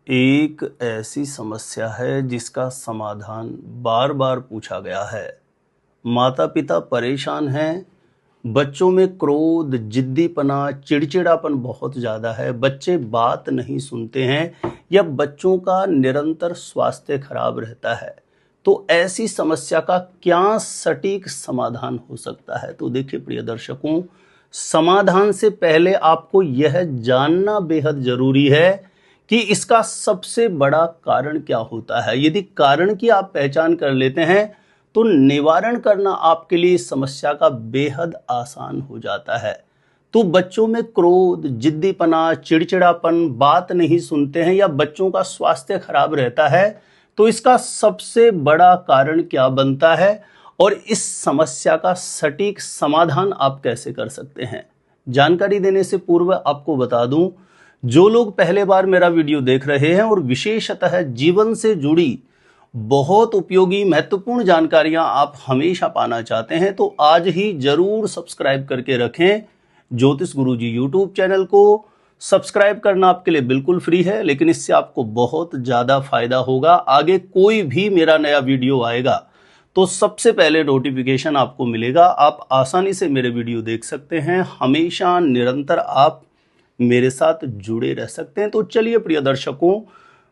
एक ऐसी समस्या है जिसका समाधान बार बार पूछा गया है। माता पिता परेशान हैं, बच्चों में क्रोध, जिद्दीपना, चिड़चिड़ापन बहुत ज़्यादा है, बच्चे बात नहीं सुनते हैं या बच्चों का निरंतर स्वास्थ्य खराब रहता है। तो ऐसी समस्या का क्या सटीक समाधान हो सकता है? तो देखिए प्रिय दर्शकों, समाधान से पहले आपको यह जानना बेहद ज़रूरी है कि इसका सबसे बड़ा कारण क्या होता है। यदि कारण की आप पहचान कर लेते हैं तो निवारण करना आपके लिए इस समस्या का बेहद आसान हो जाता है। तो बच्चों में क्रोध, जिद्दीपना, चिड़चिड़ापन, बात नहीं सुनते हैं या बच्चों का स्वास्थ्य खराब रहता है, तो इसका सबसे बड़ा कारण क्या बनता है और इस समस्या का सटीक समाधान आप कैसे कर सकते हैं। जानकारी देने से पूर्व आपको बता दूं, जो लोग पहले बार मेरा वीडियो देख रहे हैं और विशेषतः जीवन से जुड़ी बहुत उपयोगी महत्वपूर्ण जानकारियां आप हमेशा पाना चाहते हैं, तो आज ही जरूर सब्सक्राइब करके रखें। ज्योतिष गुरुजी यूट्यूब चैनल को सब्सक्राइब करना आपके लिए बिल्कुल फ्री है, लेकिन इससे आपको बहुत ज़्यादा फायदा होगा। आगे कोई भी मेरा नया वीडियो आएगा तो सबसे पहले नोटिफिकेशन आपको मिलेगा। आप आसानी से मेरे वीडियो देख सकते हैं, हमेशा निरंतर आप मेरे साथ जुड़े रह सकते हैं। तो चलिए प्रिय दर्शकों,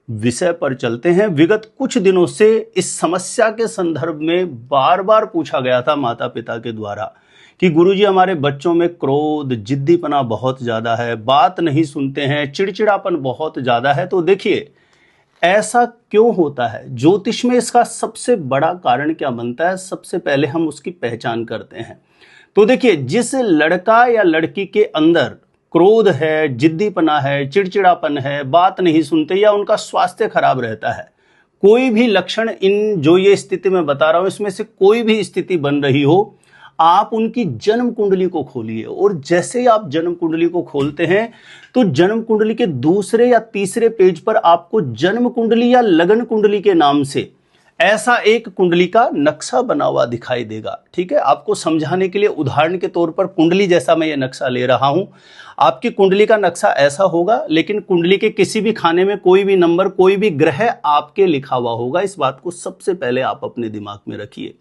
विषय पर चलते हैं। विगत कुछ दिनों से इस समस्या के संदर्भ में बार बार पूछा गया था माता पिता के द्वारा कि गुरुजी हमारे बच्चों में क्रोध, जिद्दीपना बहुत ज़्यादा है, बात नहीं सुनते हैं, चिड़चिड़ापन बहुत ज़्यादा है। तो देखिए ऐसा क्यों होता है, ज्योतिष में इसका सबसे बड़ा कारण क्या बनता है, सबसे पहले हम उसकी पहचान करते हैं। तो देखिए, जिस लड़का या लड़की के अंदर क्रोध है, जिद्दीपना है, चिड़चिड़ापन है, बात नहीं सुनते या उनका स्वास्थ्य खराब रहता है, कोई भी लक्षण, इन जो ये स्थिति मैं बता रहा हूं इसमें से कोई भी स्थिति बन रही हो, आप उनकी जन्म कुंडली को खोलिए और जैसे ही आप जन्म कुंडली को खोलते हैं तो जन्म कुंडली के दूसरे या तीसरे पेज पर आपको जन्म कुंडली या लगन कुंडली के नाम से ऐसा एक कुंडली का नक्शा बना हुआ दिखाई देगा। ठीक है, आपको समझाने के लिए उदाहरण के तौर पर कुंडली जैसा मैं ये नक्शा ले रहा हूं। आपकी कुंडली का नक्शा ऐसा होगा, लेकिन कुंडली के किसी भी खाने में कोई भी नंबर, कोई भी ग्रह आपके लिखा हुआ होगा। इस बात को सबसे पहले आप अपने दिमाग में रखिए।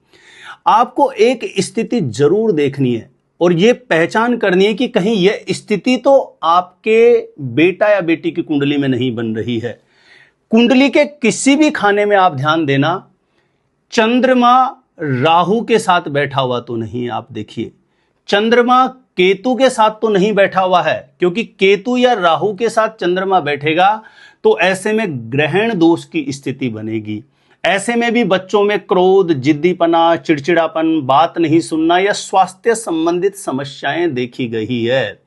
आपको एक स्थिति जरूर देखनी है और ये पहचान करनी है कि कहीं यह स्थिति तो आपके बेटा या बेटी की कुंडली में नहीं बन रही है। कुंडली के किसी भी खाने में आप ध्यान देना, चंद्रमा राहु के साथ बैठा हुआ तो नहीं। आप देखिए, चंद्रमा केतु के साथ तो नहीं बैठा हुआ है, क्योंकि केतु या राहु के साथ चंद्रमा बैठेगा तो ऐसे में ग्रहण दोष की स्थिति बनेगी। ऐसे में भी बच्चों में क्रोध, जिद्दीपना, चिड़चिड़ापन, बात नहीं सुनना या स्वास्थ्य संबंधित समस्याएं देखी गई है।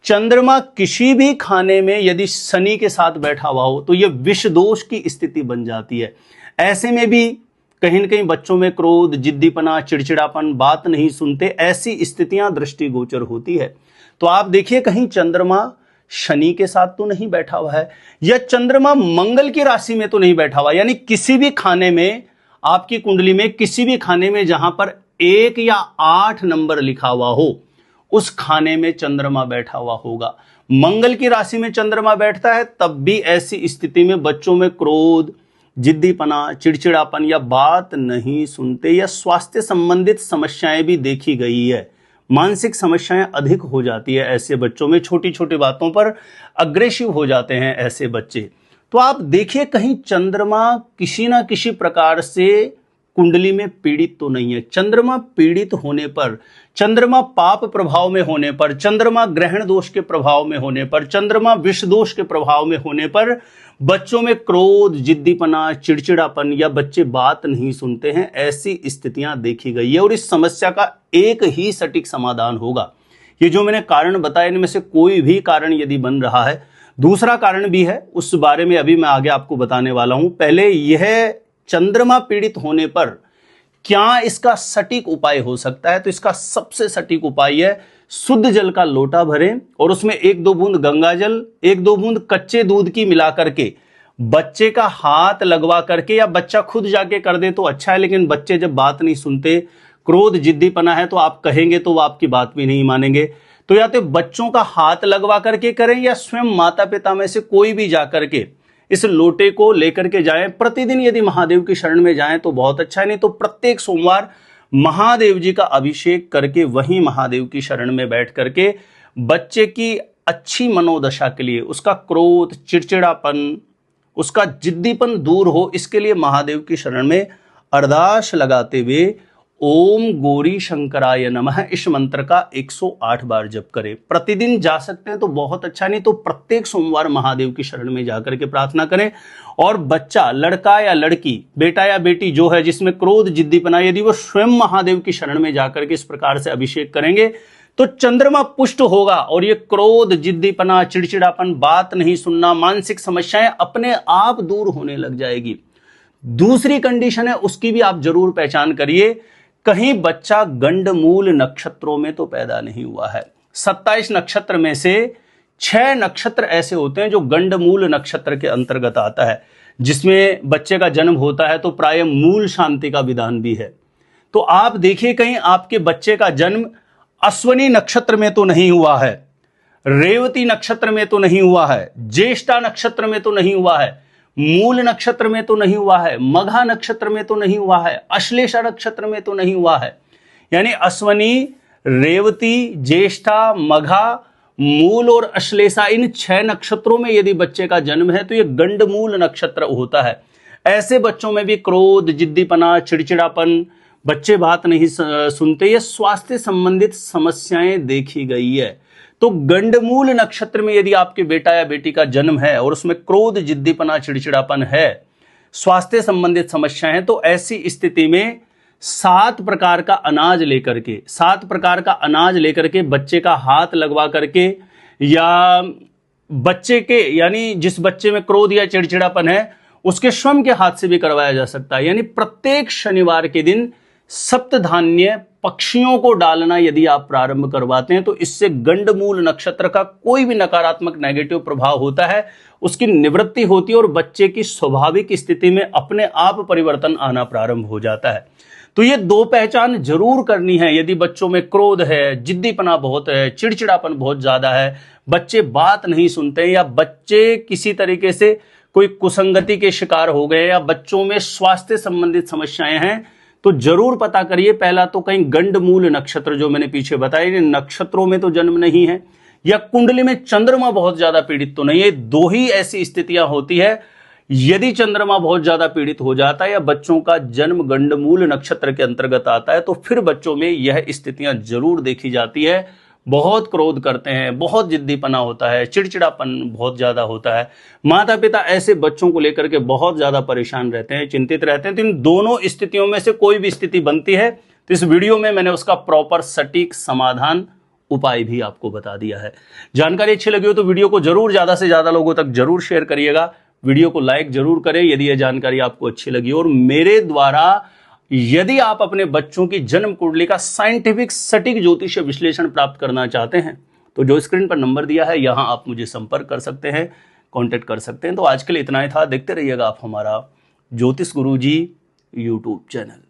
चंद्रमा किसी भी खाने में यदि शनि के साथ बैठा हुआ हो तो यह विष दोष की स्थिति बन जाती है। ऐसे में भी कहीं न कहीं बच्चों में क्रोध, जिद्दीपना, चिड़चिड़ापन, बात नहीं सुनते, ऐसी स्थितियां दृष्टिगोचर होती है। तो आप देखिए, कहीं चंद्रमा शनि के साथ तो नहीं बैठा हुआ है या चंद्रमा मंगल की राशि में तो नहीं बैठा हुआ। यानी किसी भी खाने में, आपकी कुंडली में किसी भी खाने में जहां पर 1 या 8 नंबर लिखा हुआ हो, उस खाने में चंद्रमा बैठा हुआ होगा। मंगल की राशि में चंद्रमा बैठता है तब भी ऐसी स्थिति में बच्चों में क्रोध, जिद्दीपना, चिड़चिड़ापन या बात नहीं सुनते या स्वास्थ्य संबंधित समस्याएं भी देखी गई है। मानसिक समस्याएं अधिक हो जाती है ऐसे बच्चों में, छोटी छोटी बातों पर अग्रेसिव हो जाते हैं ऐसे बच्चे। तो आप देखिए, कहीं चंद्रमा किसी ना किसी प्रकार से कुंडली में पीड़ित तो नहीं है। चंद्रमा पीड़ित होने पर, चंद्रमा पाप प्रभाव में होने पर, चंद्रमा ग्रहण दोष के प्रभाव में होने पर, चंद्रमा विष दोष के प्रभाव में होने पर बच्चों में क्रोध, जिद्दीपना, चिड़चिड़ापन या बच्चे बात नहीं सुनते हैं, ऐसी स्थितियां देखी गई है। और इस समस्या का एक ही सटीक समाधान होगा। ये जो मैंने कारण बताए, इनमें से कोई भी कारण यदि बन रहा है, दूसरा कारण भी है, उस बारे में अभी मैं आगे आपको बताने वाला हूं। पहले यह चंद्रमा पीड़ित होने पर क्या इसका सटीक उपाय हो सकता है, तो इसका सबसे सटीक उपाय है शुद्ध जल का लोटा भरें और उसमें 1-2 बूंद गंगा जल, 1-2 बूंद कच्चे दूध की मिला करके बच्चे का हाथ लगवा करके, या बच्चा खुद जाके कर दे तो अच्छा है, लेकिन बच्चे जब बात नहीं सुनते, क्रोध, जिद्दीपना है, तो आप कहेंगे तो वो आपकी बात भी नहीं मानेंगे। तो या तो बच्चों का हाथ लगवा करके करें या स्वयं माता पिता में से कोई भी जाकर के इस लोटे को लेकर के जाएं। प्रतिदिन यदि महादेव की शरण में जाएं तो बहुत अच्छा है, नहीं तो प्रत्येक सोमवार महादेव जी का अभिषेक करके वहीं महादेव की शरण में बैठ करके बच्चे की अच्छी मनोदशा के लिए, उसका क्रोध, चिड़चिड़ापन, उसका जिद्दीपन दूर हो, इसके लिए महादेव की शरण में अरदास लगाते हुए ओम गौरी शंकराय नमः इस मंत्र का 108 बार जप करें। प्रतिदिन जा सकते हैं तो बहुत अच्छा, नहीं तो प्रत्येक सोमवार महादेव की शरण में जाकर के प्रार्थना करें। और बच्चा, लड़का या लड़की, बेटा या बेटी जो है जिसमें क्रोध, जिद्दीपना, यदि वो स्वयं महादेव की शरण में जाकर के इस प्रकार से अभिषेक करेंगे तो चंद्रमा पुष्ट होगा और ये क्रोध, जिद्दीपना, चिड़चिड़ापन, बात नहीं सुनना, मानसिक समस्याएं अपने आप दूर होने लग जाएगी। दूसरी कंडीशन है, उसकी भी आप जरूर पहचान करिए, कहीं बच्चा गंडमूल नक्षत्रों में तो पैदा नहीं हुआ है। 27 नक्षत्र में से 6 नक्षत्र ऐसे होते हैं जो गंडमूल नक्षत्र के अंतर्गत आता है, जिसमें बच्चे का जन्म होता है तो प्राय मूल शांति का विधान भी है। तो आप देखिए कहीं आपके बच्चे का जन्म अश्वनी नक्षत्र में तो नहीं हुआ है, रेवती नक्षत्र में तो नहीं हुआ है, ज्येष्ठा नक्षत्र में तो नहीं हुआ है, मूल नक्षत्र में तो नहीं हुआ है, मघा नक्षत्र में तो नहीं हुआ है, अश्लेषा नक्षत्र में तो नहीं हुआ है। यानी अश्वनी, रेवती, ज्येष्ठा, मघा, मूल और अश्लेषा, इन 6 नक्षत्रों में यदि बच्चे का जन्म है तो यह गंडमूल नक्षत्र होता है। ऐसे बच्चों में भी क्रोध, जिद्दीपना, चिड़चिड़ापन, बच्चे बात नहीं सुनते, ये स्वास्थ्य संबंधित समस्याएं देखी गई है। तो गंडमूल नक्षत्र में यदि आपके बेटा या बेटी का जन्म है और उसमें क्रोध, जिद्दीपना, चिड़चिड़ापन है, स्वास्थ्य संबंधित समस्याएं हैं, तो ऐसी स्थिति में 7 प्रकार का अनाज लेकर के, 7 प्रकार का अनाज लेकर के बच्चे का हाथ लगवा करके, या बच्चे के, यानी जिस बच्चे में क्रोध या चिड़चिड़ापन है उसके स्वयं के हाथ से भी करवाया जा सकता है। यानी प्रत्येक शनिवार के दिन सप्तधान्य पक्षियों को डालना यदि आप प्रारंभ करवाते हैं तो इससे गंडमूल नक्षत्र का कोई भी नकारात्मक नेगेटिव प्रभाव होता है उसकी निवृत्ति होती है और बच्चे की स्वाभाविक स्थिति में अपने आप परिवर्तन आना प्रारंभ हो जाता है। तो ये 2 पहचान जरूर करनी है। यदि बच्चों में क्रोध है, जिद्दीपना बहुत है, चिड़चिड़ापन बहुत ज्यादा है, बच्चे बात नहीं सुनते, या बच्चे किसी तरीके से कोई कुसंगति के शिकार हो गए, या बच्चों में स्वास्थ्य संबंधित समस्याएं हैं, तो जरूर पता करिए। पहला तो कहीं गंडमूल नक्षत्र जो मैंने पीछे बताया, नक्षत्रों में तो जन्म नहीं है, या कुंडली में चंद्रमा बहुत ज्यादा पीड़ित तो नहीं है। 2 ही ऐसी स्थितियां होती है। यदि चंद्रमा बहुत ज्यादा पीड़ित हो जाता है या बच्चों का जन्म गंडमूल नक्षत्र के अंतर्गत आता है तो फिर बच्चों में यह स्थितियां जरूर देखी जाती है। बहुत क्रोध करते हैं, बहुत जिद्दीपना होता है, चिड़चिड़ापन बहुत ज्यादा होता है। माता पिता ऐसे बच्चों को लेकर के बहुत ज्यादा परेशान रहते हैं, चिंतित रहते हैं। तो इन दोनों स्थितियों में से कोई भी स्थिति बनती है तो इस वीडियो में मैंने उसका प्रॉपर सटीक समाधान, उपाय भी आपको बता दिया है। जानकारी अच्छी लगी हो तो वीडियो को जरूर ज्यादा से ज्यादा लोगों तक जरूर शेयर करिएगा। वीडियो को लाइक जरूर करें यदि यह जानकारी आपको अच्छी लगी। और मेरे द्वारा यदि आप अपने बच्चों की जन्म कुंडली का साइंटिफिक सटीक ज्योतिषीय विश्लेषण प्राप्त करना चाहते हैं तो जो स्क्रीन पर नंबर दिया है यहां आप मुझे संपर्क कर सकते हैं, कांटेक्ट कर सकते हैं। तो आज के लिए इतना ही था। देखते रहिएगा आप हमारा ज्योतिष गुरुजी यूट्यूब चैनल।